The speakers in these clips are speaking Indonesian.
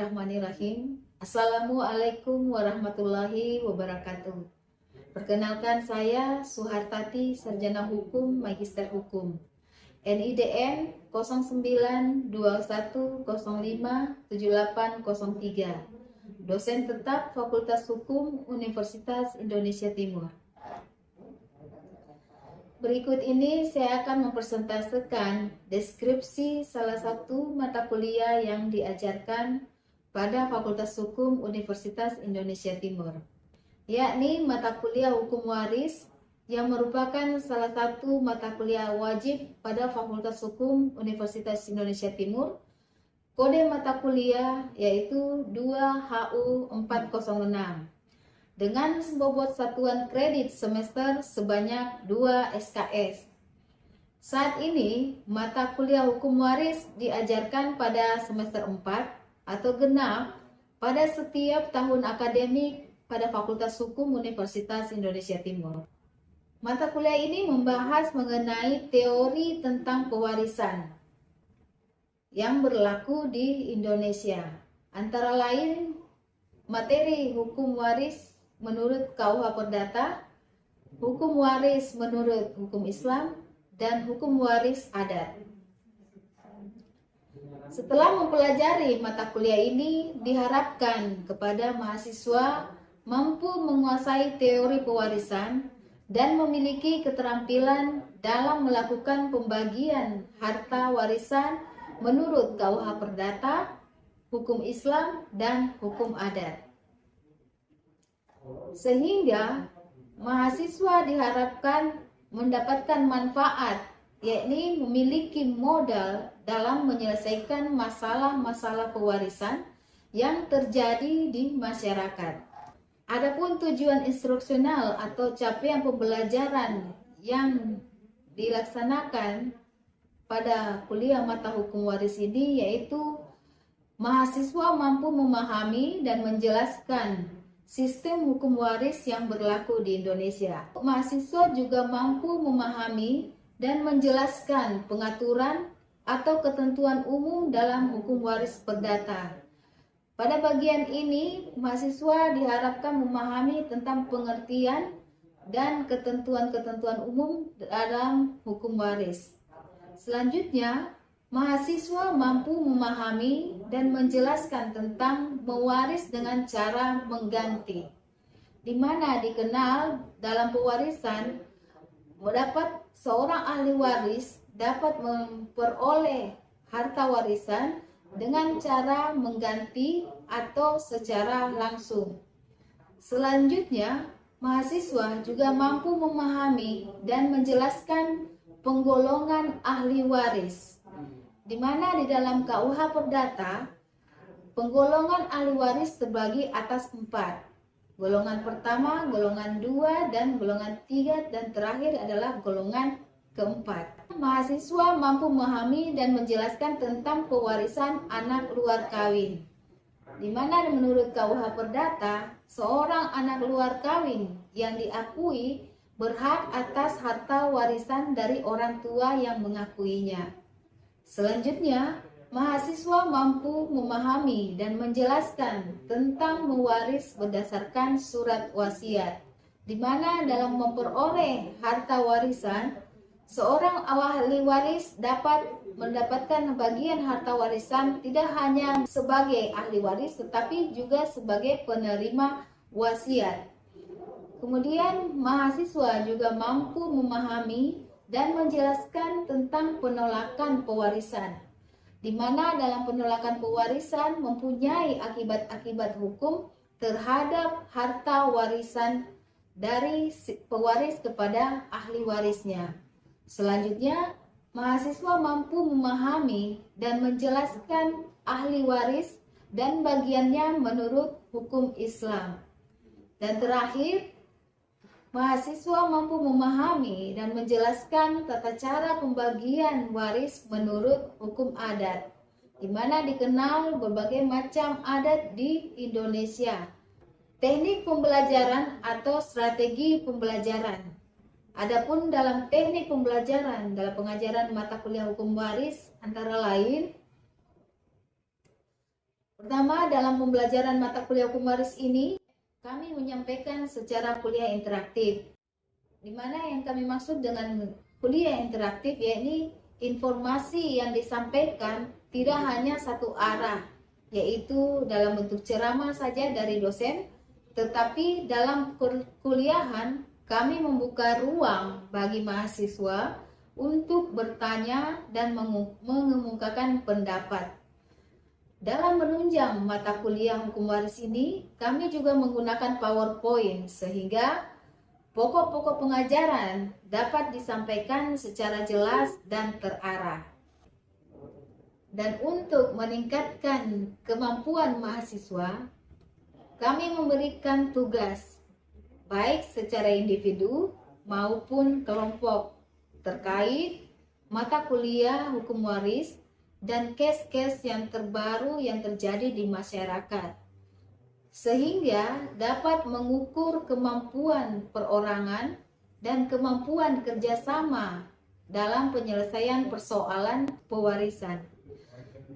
Bismillahirrahmanirrahim. Assalamualaikum warahmatullahi wabarakatuh. Perkenalkan, saya Suhartati, Sarjana Hukum, Magister Hukum, NIDN 0921057803, dosen tetap Fakultas Hukum Universitas Indonesia Timur. Berikut ini saya akan mempresentasikan deskripsi salah satu mata kuliah yang diajarkan pada Fakultas Hukum Universitas Indonesia Timur, yakni mata kuliah Hukum Waris yang merupakan salah satu mata kuliah wajib pada Fakultas Hukum Universitas Indonesia Timur. Kode mata kuliah yaitu 2HU406. Dengan bobot satuan kredit semester sebanyak 2 SKS. Saat ini, mata kuliah Hukum Waris diajarkan pada semester 4 atau genap pada setiap tahun akademik pada Fakultas Hukum Universitas Indonesia Timur. Mata kuliah ini membahas mengenai teori tentang pewarisan yang berlaku di Indonesia. Antara lain, materi hukum waris menurut KUH Perdata, hukum waris menurut hukum Islam, dan hukum waris adat. Setelah mempelajari mata kuliah ini, diharapkan kepada mahasiswa mampu menguasai teori pewarisan dan memiliki keterampilan dalam melakukan pembagian harta warisan menurut KUH Perdata, hukum Islam, dan hukum adat. Sehingga mahasiswa diharapkan mendapatkan manfaat, yakni memiliki modal dalam menyelesaikan masalah-masalah pewarisan yang terjadi di masyarakat. Adapun tujuan instruksional atau capaian pembelajaran yang dilaksanakan pada kuliah mata hukum waris ini yaitu mahasiswa mampu memahami dan menjelaskan sistem hukum waris yang berlaku di Indonesia. Mahasiswa juga mampu memahami dan menjelaskan pengaturan atau ketentuan umum dalam hukum waris perdata. Pada bagian ini, mahasiswa diharapkan memahami tentang pengertian dan ketentuan-ketentuan umum dalam hukum waris. Selanjutnya, mahasiswa mampu memahami dan menjelaskan tentang mewaris dengan cara mengganti, di mana dikenal dalam pewarisan seorang ahli waris dapat memperoleh harta warisan dengan cara mengganti atau secara langsung. Selanjutnya, mahasiswa juga mampu memahami dan menjelaskan penggolongan ahli waris, di mana di dalam KUH Perdata, penggolongan ahli waris terbagi atas 4. Golongan pertama, golongan 2, dan golongan 3, dan terakhir adalah golongan keempat. Mahasiswa mampu memahami dan menjelaskan tentang pewarisan anak luar kawin, di mana menurut KUH Perdata, seorang anak luar kawin yang diakui berhak atas harta warisan dari orang tua yang mengakuinya. Selanjutnya, mahasiswa mampu memahami dan menjelaskan tentang mewaris berdasarkan surat wasiat, di mana dalam memperoleh harta warisan, seorang ahli waris dapat mendapatkan bagian harta warisan tidak hanya sebagai ahli waris, tetapi juga sebagai penerima wasiat. Kemudian, mahasiswa juga mampu memahami dan menjelaskan tentang penolakan pewarisan, di mana dalam penolakan pewarisan mempunyai akibat-akibat hukum terhadap harta warisan dari pewaris kepada ahli warisnya. Selanjutnya, mahasiswa mampu memahami dan menjelaskan ahli waris dan bagiannya menurut hukum Islam. Dan terakhir, mahasiswa mampu memahami dan menjelaskan tata cara pembagian waris menurut hukum adat, di mana dikenal berbagai macam adat di Indonesia. Teknik pembelajaran atau strategi pembelajaran. Adapun dalam teknik pembelajaran dalam pengajaran mata kuliah hukum waris antara lain Pertama, dalam pembelajaran mata kuliah hukum waris ini, kami menyampaikan secara kuliah interaktif. Di mana yang kami maksud dengan kuliah interaktif, yakni informasi yang disampaikan tidak hanya satu arah, yaitu dalam bentuk ceramah saja dari dosen, tetapi dalam kuliahan kami membuka ruang bagi mahasiswa untuk bertanya dan mengemukakan pendapat. Dalam menunjang mata kuliah hukum waris ini, kami juga menggunakan PowerPoint sehingga pokok-pokok pengajaran dapat disampaikan secara jelas dan terarah. Dan untuk meningkatkan kemampuan mahasiswa, kami memberikan tugas baik secara individu maupun kelompok terkait mata kuliah hukum waris dan case-case yang terbaru yang terjadi di masyarakat, sehingga dapat mengukur kemampuan perorangan dan kemampuan kerjasama dalam penyelesaian persoalan pewarisan.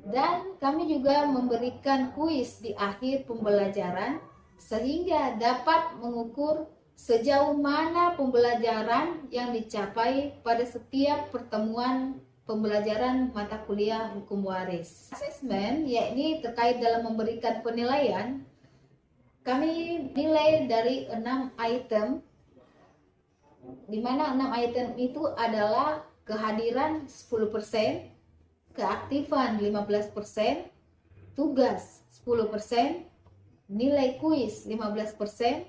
Dan kami juga memberikan kuis di akhir pembelajaran sehingga dapat mengukur sejauh mana pembelajaran yang dicapai pada setiap pertemuan pembelajaran mata kuliah hukum waris. Asesmen, yakni terkait dalam memberikan penilaian, kami nilai dari 6 item, di mana 6 item itu adalah kehadiran 10%, keaktifan 15%, tugas 10%, nilai kuis 15%,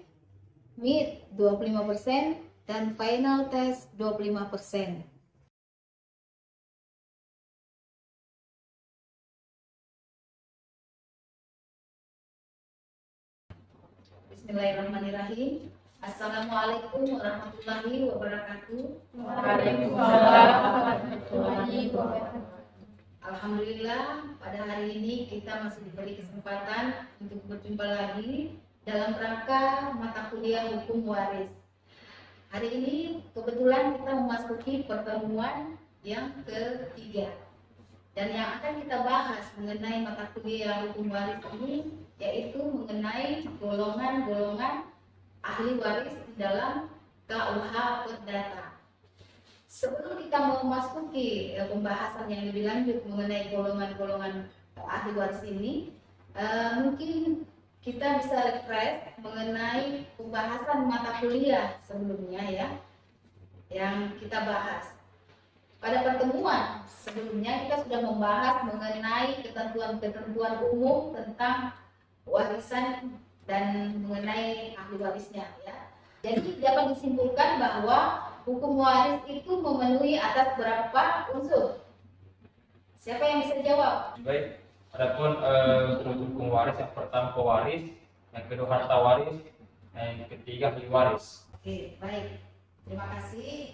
mid 25%, dan final test 25%. Bismillahirrahmanirrahim. Assalamualaikum warahmatullahi wabarakatuh. Waalaikumsalam warahmatullahi wabarakatuh. Alhamdulillah, pada hari ini kita masih diberi kesempatan untuk berjumpa lagi dalam rangka mata kuliah hukum waris. Hari ini kebetulan kita memasuki pertemuan yang ketiga. Dan yang akan kita bahas mengenai mata kuliah hukum waris ini yaitu mengenai golongan-golongan ahli waris di dalam KUH Perdata. Sebelum kita memasuki pembahasan yang lebih lanjut mengenai golongan-golongan ahli waris ini, mungkin kita bisa refresh mengenai pembahasan mata kuliah sebelumnya ya, yang kita bahas. Pada pertemuan sebelumnya kita sudah membahas mengenai ketentuan-ketentuan umum tentang warisan dan mengenai ahli warisnya ya. Jadi dapat disimpulkan bahwa hukum waris itu memenuhi atas berapa unsur? Siapa yang bisa jawab? Baik, adapun unsur hukum waris yang pertama pewaris, yang kedua harta waris, yang ketiga ahli waris. Oke, baik. Terima kasih.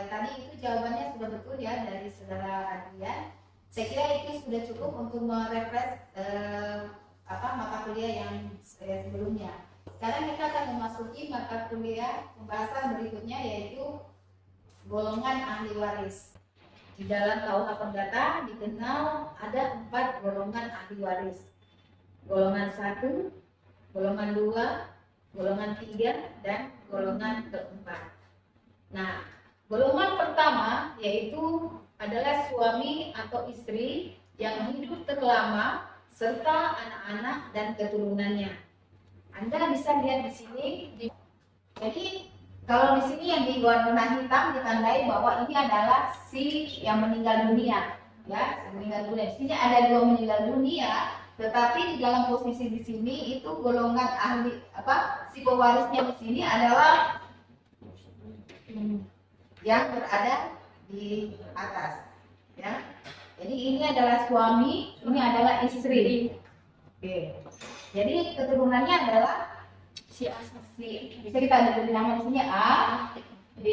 Tadi itu jawabannya sudah betul ya dari saudara Adrian. Saya kira itu sudah cukup untuk merefresh mata kuliah yang sebelumnya. Sekarang kita akan memasuki mata kuliah pembahasan berikutnya yaitu golongan ahli waris. Di dalam KUH Perdata dikenal ada 4 golongan ahli waris. Golongan 1, golongan 2, golongan 3, dan golongan keempat. Nah, golongan pertama yaitu adalah suami atau istri yang hidup terlama serta anak-anak dan keturunannya. Anda bisa lihat di sini. Jadi kalau di sini yang di warna hitam ditandai bahwa ini adalah si yang meninggal dunia, ya, meninggal dunia. Di sini ada 2 meninggal dunia, tetapi di dalam posisi di sini itu golongan ahli si pewarisnya di sini adalah yang berada di atas, ya. Jadi ini adalah suami, ini adalah istri. Oke. Jadi keturunannya adalah si bisa kita beri nama di sini A, B,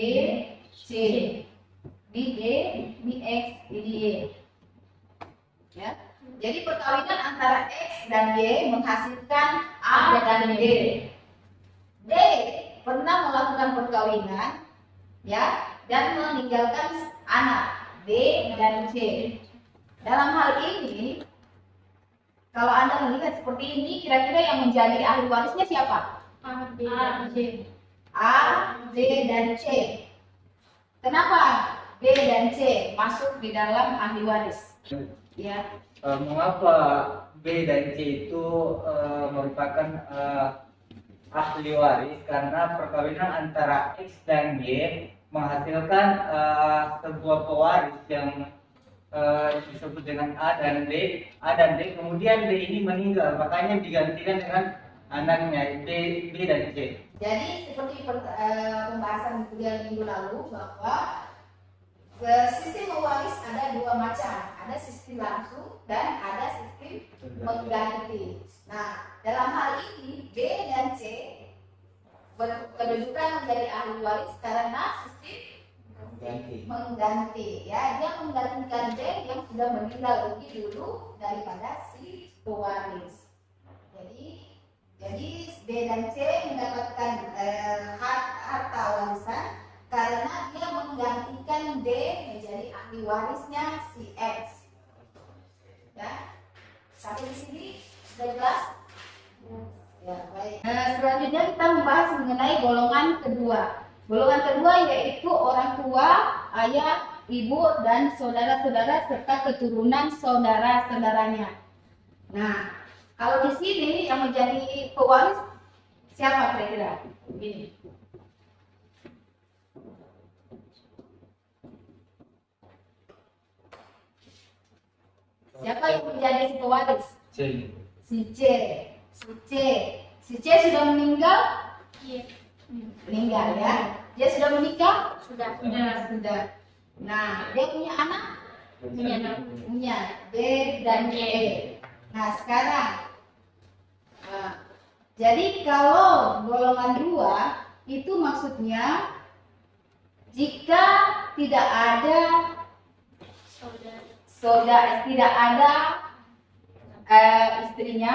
C, B, D, B, X, B, D, Y. Ya. Jadi perkawinan antara X dan Y menghasilkan A dan D. D pernah melakukan perkawinan, ya, dan meninggalkan anak B dan C. Dalam hal ini Kalau Anda melihat seperti ini, kira-kira yang menjadi ahli warisnya siapa? A, B, A, B, dan C. Kenapa B dan C masuk di dalam ahli waris? Ya. Mengapa B dan C itu merupakan ahli waris? Karena perkawinan antara X dan Y menghasilkan sebuah pewaris yang disebut dengan A dan D. Kemudian D ini meninggal, makanya digantikan dengan anaknya B dan C. Jadi seperti pembahasan kuliah minggu lalu bahwa sistem mewaris ada dua macam, ada sistem langsung dan ada sistem mengganti. Nah, dalam hal ini B dan C berkedudukan menjadi ahli waris karena sistem mengganti. Ya, dia menggantikan D yang sudah meninggal lebih dulu daripada si pewaris. Jadi B dan C mendapatkan harta warisan karena dia menggantikan D menjadi ahli warisnya si X. Ya, sampai di sini sudah jelas? Ya, baik. Selanjutnya kita membahas mengenai golongan kedua. Golongan kedua yaitu orang tua, ayah, ibu, dan saudara-saudara serta keturunan saudara-saudaranya. Nah, kalau di sini yang menjadi pewaris siapa kira-kira? Begini. Siapa yang menjadi pewaris? C. Si C sudah meninggal? Iya. Meninggal ya. Dia sudah menikah? Sudah. Nah, dia punya anak? Punya. B dan E. Nah, sekarang jadi kalau golongan dua itu maksudnya jika tidak ada tidak ada istrinya,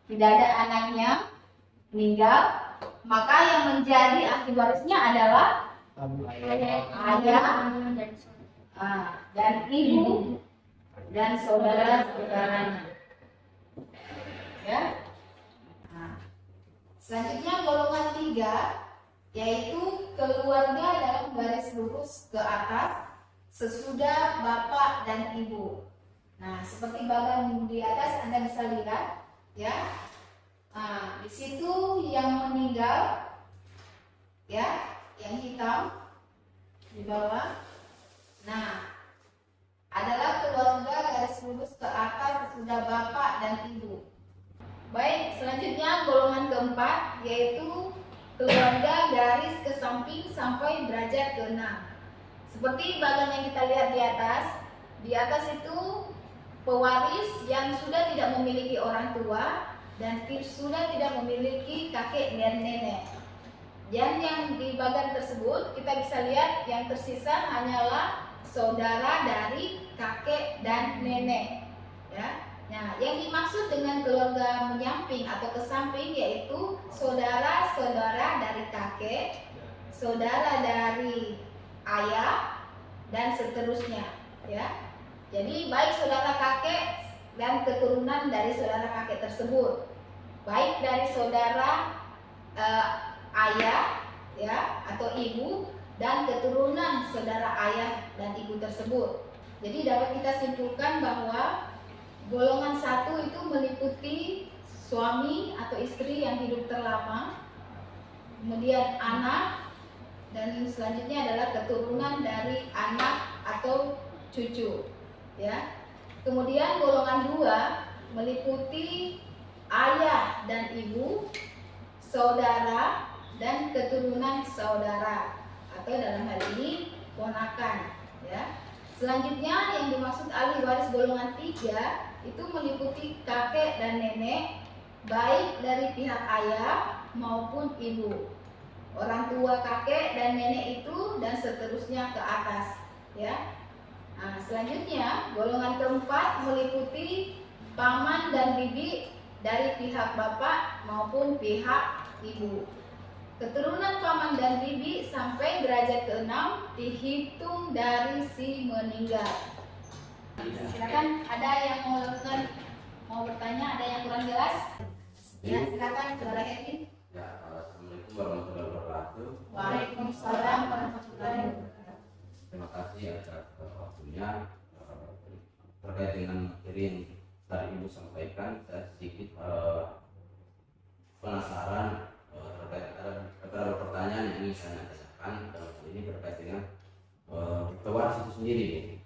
tidak ada anaknya meninggal, maka yang menjadi ahli warisnya adalah ayah dan ibu dan saudara-saudaranya. Ya. Nah, selanjutnya golongan 3 yaitu keluarga dalam garis lurus ke atas sesudah bapak dan ibu. Nah, seperti bagian di atas Anda bisa lihat, ya. Nah, di situ yang meninggal, ya, yang hitam di bawah. Nah, adalah keluarga garis lurus ke atas sesudah bapak dan ibu. Baik, selanjutnya golongan keempat yaitu keluarga garis ke samping sampai derajat ke-6. Seperti bagian yang kita lihat di atas itu pewaris yang sudah tidak memiliki orang tua dan sudah tidak memiliki kakek dan nenek. Dan yang di bagian tersebut kita bisa lihat yang tersisa hanyalah saudara dari kakek dan nenek. Ya. Nah, yang dimaksud dengan keluarga menyamping atau ke samping yaitu saudara-saudara dari kakek, saudara dari ayah, dan seterusnya. Ya. Jadi baik saudara kakek dan keturunan dari saudara kakek tersebut, baik dari saudara ayah, ya, atau ibu, dan keturunan saudara ayah dan ibu tersebut. Jadi dapat kita simpulkan bahwa golongan 1 itu meliputi suami atau istri yang hidup terlama, kemudian anak, dan selanjutnya adalah keturunan dari anak atau cucu, ya. Kemudian golongan 2 meliputi ayah dan ibu, saudara, dan keturunan saudara, atau dalam hal ini ponakan, ya. Selanjutnya yang dimaksud ahli waris golongan 3 itu meliputi kakek dan nenek, baik dari pihak ayah maupun ibu, orang tua kakek dan nenek itu, dan seterusnya ke atas, ya. Nah, selanjutnya golongan keempat meliputi paman dan bibi dari pihak bapak maupun pihak ibu. Keturunan paman dan bibi sampai derajat ke-6 dihitung dari si meninggal. Silakan, ada yang mau melakukan mau bertanya, ada yang kurang jelas? Ya, silakan saudara Edwin. Ya, assalamualaikum warahmatullahi wabarakatuh. Waalaikumsalam warahmatullahi wabarakatuh. Terima kasih atas waktunya. Terkait dengan materi yang tadi Ibu sampaikan, saya sedikit penasaran terkait ada beberapa pertanyaan yang ingin saya tanyakan. Dalam hal ini terkait dengan pewaris itu sendiri, Bu.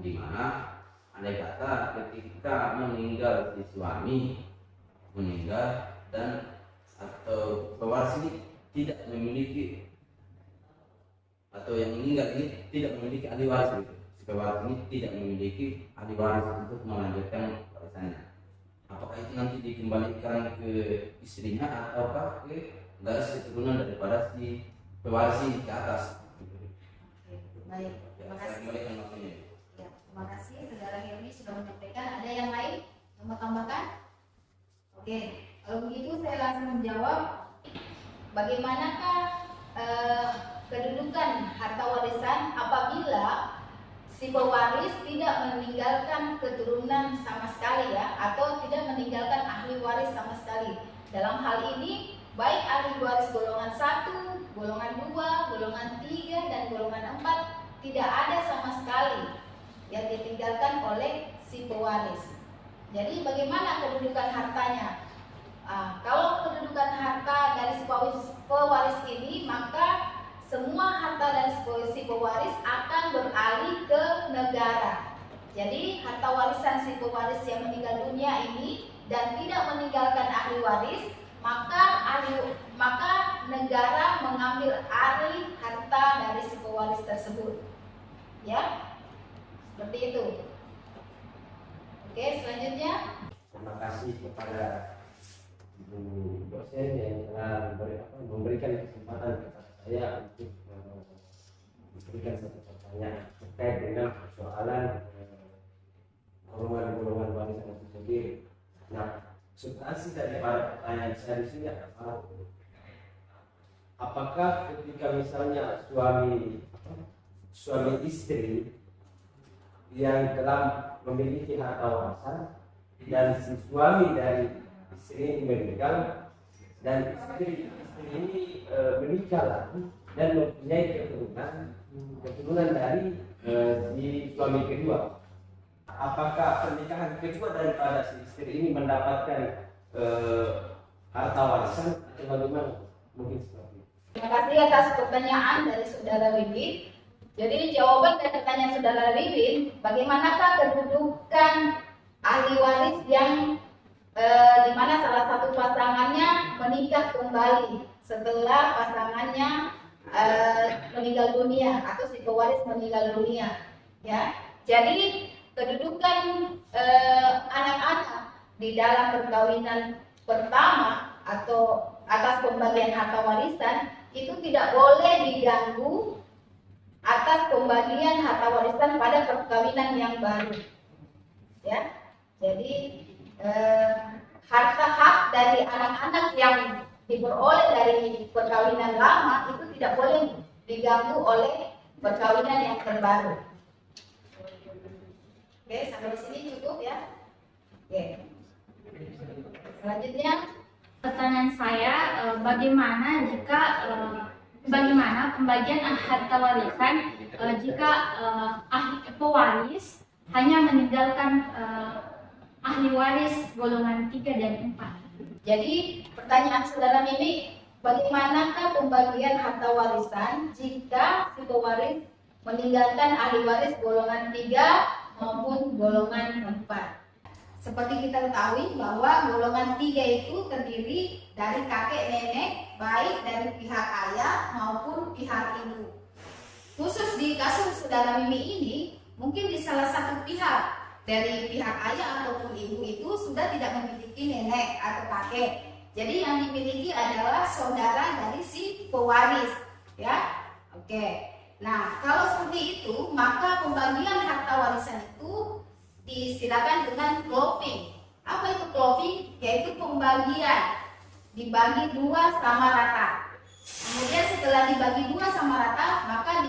Di mana andai kata ketika meninggal si suami meninggal dan atau pewaris ini tidak memiliki atau yang meninggal ini tidak memiliki ahli waris gitu. Si pewaris ini tidak memiliki ahli waris untuk melanjutkan warisannya. Apakah itu nanti dikembalikan ke istrinya ataukah ke garis keturunan daripada si pewaris ini ke atas? Baik, Ya, terima saya kasih. kembalikan waktunya. Ya, terima kasih saudara Helmi sudah menyampaikan. Ada yang lain yang mau tambahkan? Oke, kalau begitu saya langsung menjawab. Bagaimanakah kedudukan harta warisan apabila si pewaris tidak meninggalkan keturunan sama sekali ya, atau tidak meninggalkan ahli waris sama sekali. Dalam hal ini baik ahli waris golongan 1, golongan 2, golongan 3 dan golongan 4 tidak ada sama sekali yang ditinggalkan oleh si pewaris. Jadi bagaimana kedudukan hartanya? Kalau kedudukan harta dari si pewaris ini, maka semua harta dari si pewaris akan beralih ke negara. Jadi harta warisan si pewaris yang meninggal dunia ini dan tidak meninggalkan ahli waris, maka negara mengambil alih harta dari si pewaris tersebut. Ya, seperti itu. Oke, selanjutnya. Terima kasih kepada Ibu dosen yang telah memberikan kesempatan kepada saya untuk memberikan satu pertanyaan terkait dengan persoalan golongan-golongan warisan itu sendiri. Nah, substansi dari pertanyaan saya di sini adalah apakah ketika misalnya suami istri yang telah memiliki harta warisan dan si suami dari istri ini meninggal dan istri ini menikah lagi dan mempunyai keturunan dari si suami kedua, apakah pernikahan kedua daripada si istri ini mendapatkan harta warisan atau bagaimana? Mungkin seperti itu. Terima kasih atas pertanyaan dari saudara Wibin. Jadi jawaban dari pertanyaan saudara Wibin, bagaimanakah kedudukan ahli waris yang di mana salah satu pasangannya menikah kembali setelah pasangannya meninggal dunia atau si pewaris meninggal dunia, ya. Jadi kedudukan anak-anak di dalam perkawinan pertama atau atas pembagian harta warisan itu tidak boleh diganggu atas pembagian harta warisan pada perkawinan yang baru, ya. Jadi harta hak dari anak-anak yang diperoleh dari perkawinan lama itu tidak boleh diganggu oleh perkawinan yang terbaru. Oke, sampai di sini cukup ya. Oke. Selanjutnya Pertanyaan saya, bagaimana pembagian harta warisan jika ahli pewaris hanya meninggalkan ahli waris golongan 3 dan 4? Jadi pertanyaan saudara Mimi, bagaimanakah pembagian harta warisan jika si pewaris meninggalkan ahli waris golongan 3 maupun golongan 4? Seperti kita ketahui bahwa golongan 3 itu terdiri dari kakek nenek, baik dari pihak ayah maupun pihak ibu. Khusus di kasus saudara Mimi ini, mungkin di salah satu pihak dari pihak ayah ataupun ibu itu sudah tidak memiliki nenek atau kakek. Jadi yang dimiliki adalah saudara dari si pewaris, ya. Oke. Nah, kalau seperti itu, maka pembagian harta warisan itu diistilahkan dengan cloving. Apa itu cloving? Yaitu pembagian dibagi 2 sama rata. Kemudian setelah dibagi 2 sama rata, maka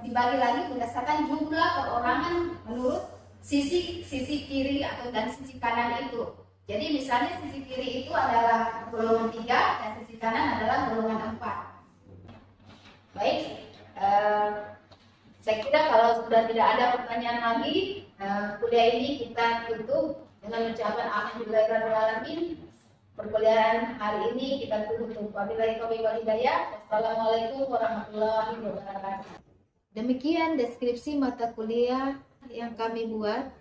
dibagi lagi berdasarkan jumlah perorangan menurut sisi kiri dan sisi kanan itu. Jadi misalnya sisi kiri itu adalah golongan 3 dan sisi kanan adalah golongan 4. Baik, saya kira kalau sudah tidak ada pertanyaan lagi, kuliah ini kita tutup dengan ucapan alhamdulillahirrahmanirrahim. Perkuliahan hari ini kita tutup. Wabillahi taufiq wal hidayah. Wassalamualaikum warahmatullahi wabarakatuh. Demikian deskripsi mata kuliah yang kami buat.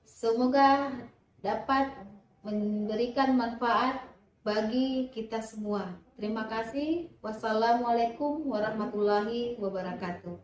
Semoga dapat memberikan manfaat bagi kita semua. Terima kasih. Wassalamualaikum warahmatullahi wabarakatuh.